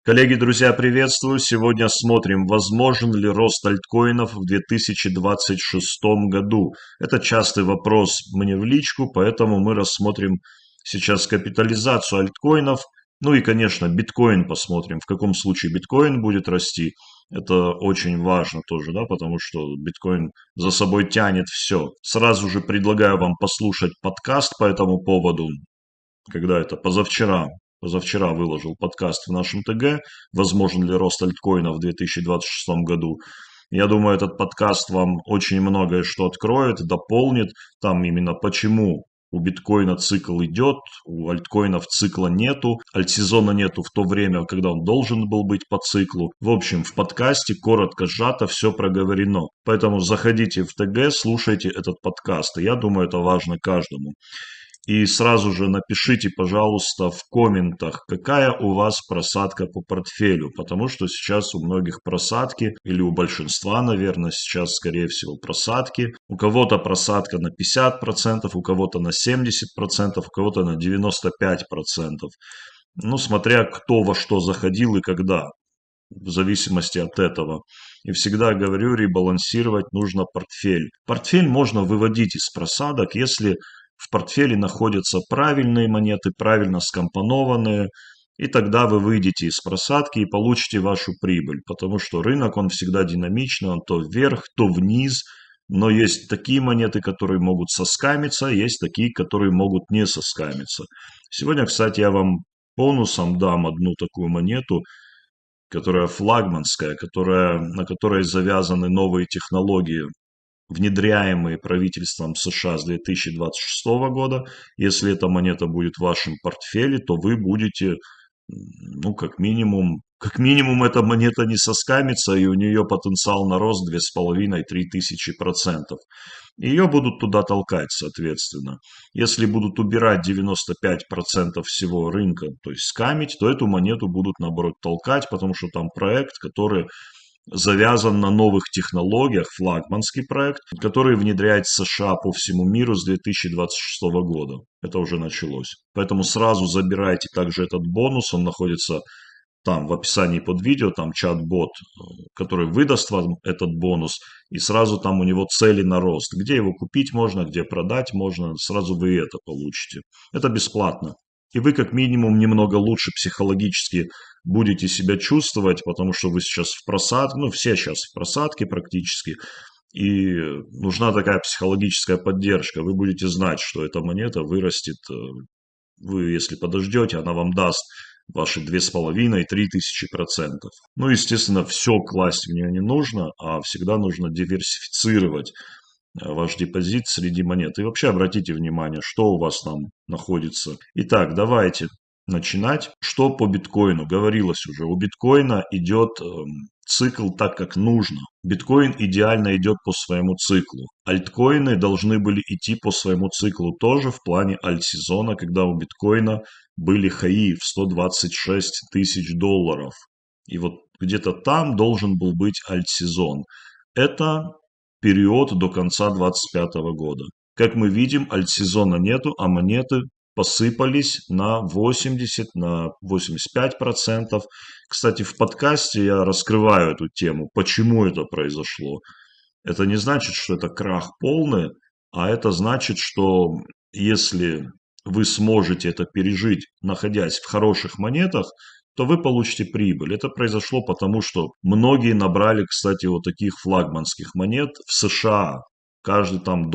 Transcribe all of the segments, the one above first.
Коллеги, друзья, приветствую! Сегодня смотрим, возможен ли рост альткоинов в 2026 году. Это частый вопрос мне в личку, поэтому мы рассмотрим сейчас капитализацию альткоинов. Ну и, конечно, биткоин посмотрим, в каком случае биткоин будет расти. Это очень важно тоже, да, потому что биткоин за собой тянет все. Сразу же предлагаю вам послушать подкаст по этому поводу. Когда это позавчера выложил подкаст в нашем ТГ, возможен ли рост альткоина в 2026 году. Я думаю, этот подкаст вам очень многое что откроет, дополнит. Там именно почему у биткоина цикл идет, у альткоинов цикла нету, альтсезона нету в то время, когда он должен был быть по циклу. В общем, в подкасте коротко сжато все проговорено. Поэтому заходите в ТГ, слушайте этот подкаст. И я думаю, это важно каждому. И сразу же напишите, пожалуйста, в комментах, какая у вас просадка по портфелю, потому что сейчас у многих просадки, или у большинства, наверное, сейчас, скорее всего, просадки. У кого-то просадка на 50%, у кого-то на 70%, у кого-то на 95%. Ну, смотря кто во что заходил и когда, в зависимости от этого. И всегда говорю, ребалансировать нужно портфель. Портфель можно выводить из просадок, если в портфеле находятся правильные монеты, правильно скомпонованные, и тогда вы выйдете из просадки и получите вашу прибыль, потому что рынок, он всегда динамичный, он то вверх, то вниз, но есть такие монеты, которые могут соскамиться, есть такие, которые могут не соскамиться. Сегодня, кстати, я вам бонусом дам одну такую монету, которая флагманская, на которой завязаны новые технологии, внедряемые правительством США с 2026 года. Если эта монета будет в вашем портфеле, то вы будете, ну, как минимум эта монета не соскамится, и у нее потенциал на рост 2,5–3 тысячи%. Ее будут туда толкать, соответственно. Если будут убирать 95% всего рынка, то есть скамить, то эту монету будут, наоборот, толкать, потому что там проект, который завязан на новых технологиях, флагманский проект, который внедряет США по всему миру с 2026 года. Это уже началось. Поэтому сразу забирайте также этот бонус, он находится там в описании под видео, там чат-бот, который выдаст вам этот бонус, и сразу там у него цели на рост. Где его купить можно, где продать можно, сразу вы это получите. Это бесплатно. И вы как минимум немного лучше психологически будете себя чувствовать, потому что вы сейчас в просадке, ну все сейчас в просадке практически, и нужна такая психологическая поддержка. Вы будете знать, что эта монета вырастет, вы если подождете, она вам даст ваши 2,5–3 тысячи%. Ну, естественно, все класть в нее не нужно, а всегда нужно диверсифицировать ваш депозит среди монет. И вообще обратите внимание, что у вас там находится. Итак, давайте начинать. Что по биткоину? Говорилось уже, у биткоина идет цикл так, как нужно. Биткоин идеально идет по своему циклу. Альткоины должны были идти по своему циклу тоже в плане альтсезона, когда у биткоина были хаи в 126 тысяч долларов. И вот где-то там должен был быть альтсезон. Это период до конца 2025 года. Как мы видим, альтсезона нету, а монеты посыпались на 80, на 85%. Кстати, в подкасте я раскрываю эту тему, почему это произошло. Это не значит, что это крах полный, а это значит, что если вы сможете это пережить, находясь в хороших монетах, то вы получите прибыль. Это произошло потому, что многие набрали, кстати, вот таких флагманских монет в США. Каждый там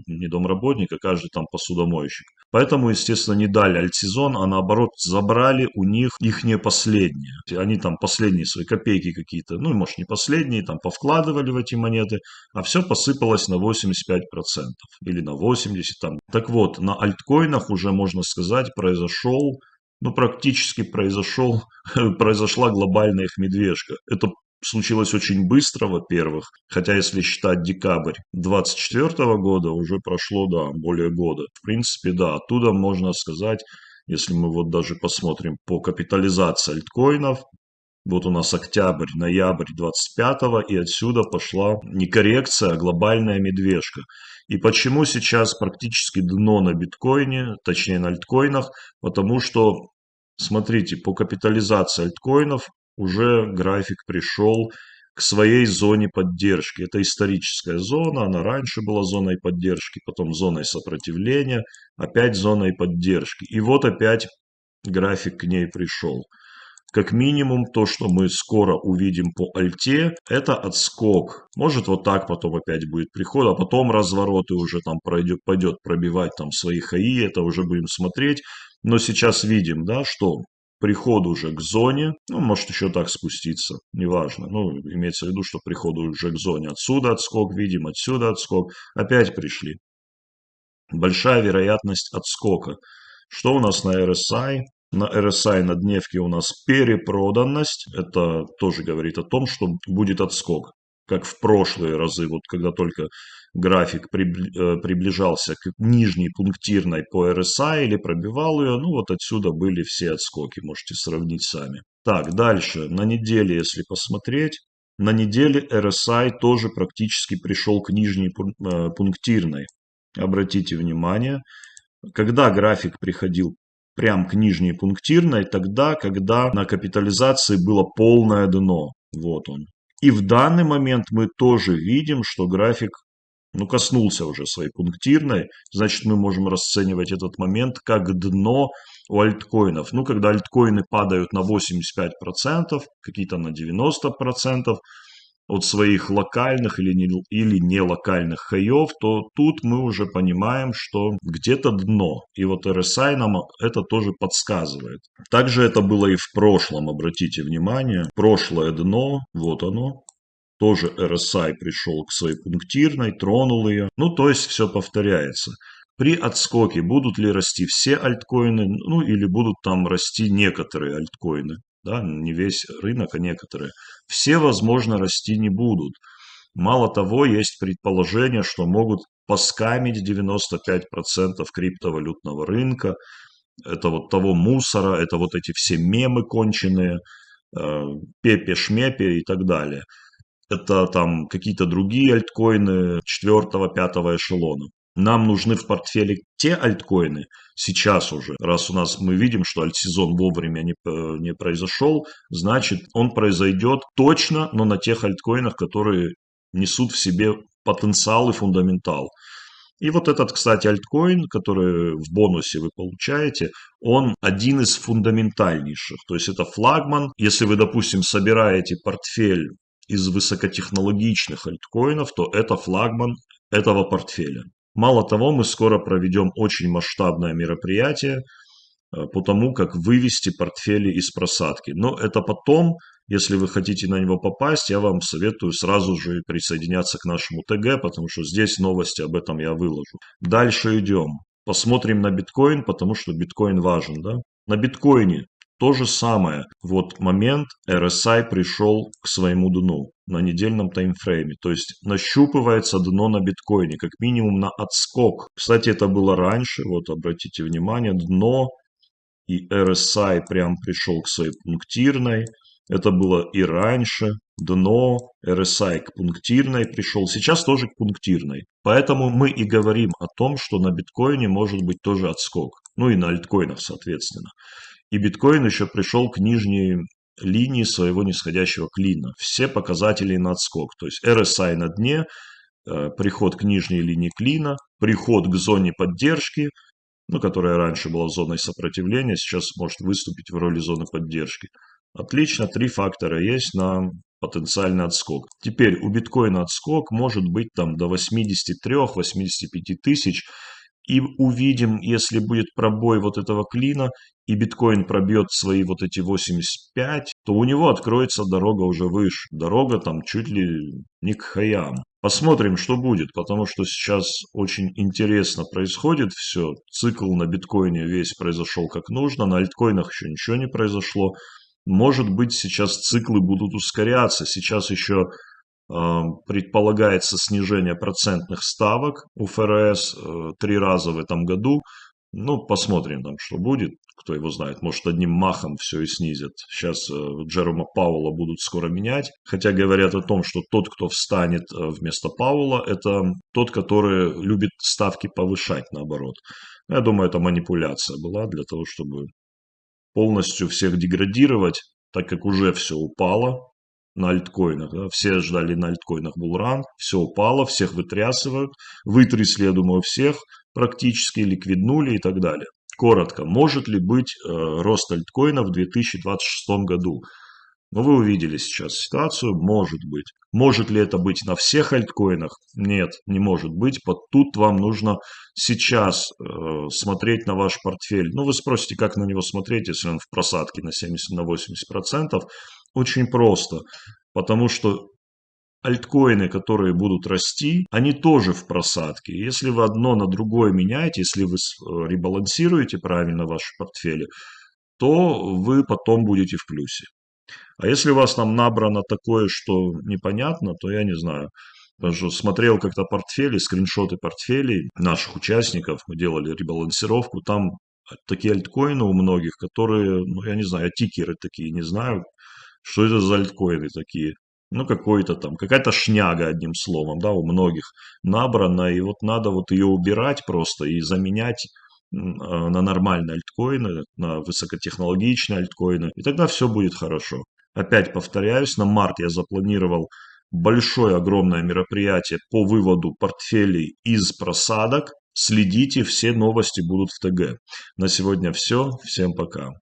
не домработник, а каждый там посудомойщик. Поэтому, естественно, не дали альтсезон, а наоборот забрали у них ихние последние. Они там последние свои копейки какие-то, ну, может, не последние, там повкладывали в эти монеты, а все посыпалось на 85% или на 80%. Там. Так вот, на альткоинах уже, можно сказать, практически произошла глобальная их медвежка. Это случилось очень быстро, во-первых, хотя если считать декабрь 2024 года, уже прошло, да, более года. В принципе, да, оттуда можно сказать, если мы вот даже посмотрим по капитализации альткоинов, вот у нас октябрь, ноябрь 25-го, и отсюда пошла не коррекция, а глобальная медвежка. И почему сейчас практически дно на биткоине, точнее на альткоинах? Потому что, смотрите, по капитализации альткоинов уже график пришел к своей зоне поддержки. Это историческая зона, она раньше была зоной поддержки, потом зоной сопротивления, опять зоной поддержки. И вот опять график к ней пришел. Как минимум, то, что мы скоро увидим по альте, это отскок. Может, вот так потом опять будет приход, а потом разворот и уже там пойдет пробивать там свои хаи, это уже будем смотреть. Но сейчас видим, да, что приход уже к зоне, ну, может еще так спуститься, неважно. Ну, имеется в виду, что приход уже к зоне. Отсюда отскок видим, отсюда отскок. Опять пришли. Большая вероятность отскока. Что у нас на RSI? На RSI на дневке у нас перепроданность. Это тоже говорит о том, что будет отскок. Как в прошлые разы, вот когда только график приближался к нижней пунктирной по RSI или пробивал ее, ну вот отсюда были все отскоки, можете сравнить сами. Так, дальше, на неделе, если посмотреть, на неделе RSI тоже практически пришел к нижней пунктирной. Обратите внимание, когда график приходил прям к нижней пунктирной, тогда, когда на капитализации было полное дно. Вот он. И в данный момент мы тоже видим, что график, ну, коснулся уже своей пунктирной. Значит, мы можем расценивать этот момент как дно у альткоинов. Ну, когда альткоины падают на 85%, какие-то на 90%, от своих локальных или не локальных хаев, то тут мы уже понимаем, что где-то дно. И вот RSI нам это тоже подсказывает. Также это было и в прошлом, обратите внимание. Прошлое дно, вот оно. Тоже RSI пришел к своей пунктирной, тронул ее. Ну, то есть все повторяется. При отскоке будут ли расти все альткоины, ну или будут там расти некоторые альткоины. Да, не весь рынок, а некоторые. Все, возможно, расти не будут. Мало того, есть предположение, что могут поскамить 95% криптовалютного рынка. Это вот того мусора, это вот эти все мемы конченые, пепе-шмепе и так далее. Это там какие-то другие альткоины четвертого-пятого эшелона. Нам нужны в портфеле те альткоины сейчас уже, раз у нас мы видим, что альтсезон вовремя не произошел, значит он произойдет точно, но на тех альткоинах, которые несут в себе потенциал и фундаментал. И вот этот, кстати, альткоин, который в бонусе вы получаете, он один из фундаментальнейших. То есть это флагман. Если вы, допустим, собираете портфель из высокотехнологичных альткоинов, то это флагман этого портфеля. Мало того, мы скоро проведем очень масштабное мероприятие по тому, как вывести портфели из просадки. Но это потом, если вы хотите на него попасть, я вам советую сразу же присоединяться к нашему ТГ, потому что здесь новости об этом я выложу. Дальше идем. Посмотрим на биткоин, потому что биткоин важен, да? На биткоине то же самое. Вот момент RSI пришел к своему дну на недельном таймфрейме. То есть нащупывается дно на биткоине, как минимум на отскок. Кстати, это было раньше. Вот обратите внимание, дно и RSI прям пришел к своей пунктирной. Это было и раньше. Дно, RSI к пунктирной пришел. Сейчас тоже к пунктирной. Поэтому мы и говорим о том, что на биткоине может быть тоже отскок. Ну и на альткоинах, соответственно. И биткоин еще пришел к нижней линии своего нисходящего клина. Все показатели на отскок. То есть RSI на дне, приход к нижней линии клина, приход к зоне поддержки, ну, которая раньше была зоной сопротивления, сейчас может выступить в роли зоны поддержки. Отлично, 3 фактора есть на потенциальный отскок. Теперь у биткоина отскок может быть там до 83-85 тысяч. И увидим, если будет пробой вот этого клина, и биткоин пробьет свои вот эти 85, то у него откроется дорога уже выше. Дорога там чуть ли не к хаям. Посмотрим, что будет, потому что сейчас очень интересно происходит все. Цикл на биткоине весь произошел как нужно, на альткоинах еще ничего не произошло. Может быть, сейчас циклы будут ускоряться. Сейчас еще предполагается снижение процентных ставок у ФРС 3 раза в этом году. Ну, посмотрим там, что будет. Кто его знает, может, одним махом все и снизят. Сейчас Джерома Пауэлла будут скоро менять. Хотя говорят о том, что тот, кто встанет вместо Пауэлла, это тот, который любит ставки повышать, наоборот. Я думаю, это манипуляция была для того, чтобы полностью всех деградировать, так как уже все упало на альткоинах, да, все ждали на альткоинах булран, все упало, всех вытрясывают, вытрясли, я думаю, всех практически, ликвиднули и так далее. Коротко, может ли быть рост альткоина в 2026 году? Ну, вы увидели сейчас ситуацию, может быть. Может ли это быть на всех альткоинах? Нет, не может быть. Вот тут вам нужно сейчас смотреть на ваш портфель. Ну, вы спросите, как на него смотреть, если он в просадке на 70-80%. Очень просто, потому что альткоины, которые будут расти, они тоже в просадке. Если вы одно на другое меняете, если вы ребалансируете правильно ваши портфели, то вы потом будете в плюсе. А если у вас там набрано такое, что непонятно, то я не знаю. Потому что смотрел как-то портфели, скриншоты портфелей наших участников, мы делали ребалансировку, там такие альткоины у многих, которые, ну я не знаю, тикеры такие, не знаю, что это за альткоины такие. Ну, какой-то там, какая-то шняга, одним словом, да, у многих набрана, и вот надо вот ее убирать просто и заменять на нормальные альткоины, на высокотехнологичные альткоины, и тогда все будет хорошо. Опять повторяюсь, на март я запланировал большое, огромное мероприятие по выводу портфелей из просадок. Следите, все новости будут в ТГ. На сегодня все. Всем пока.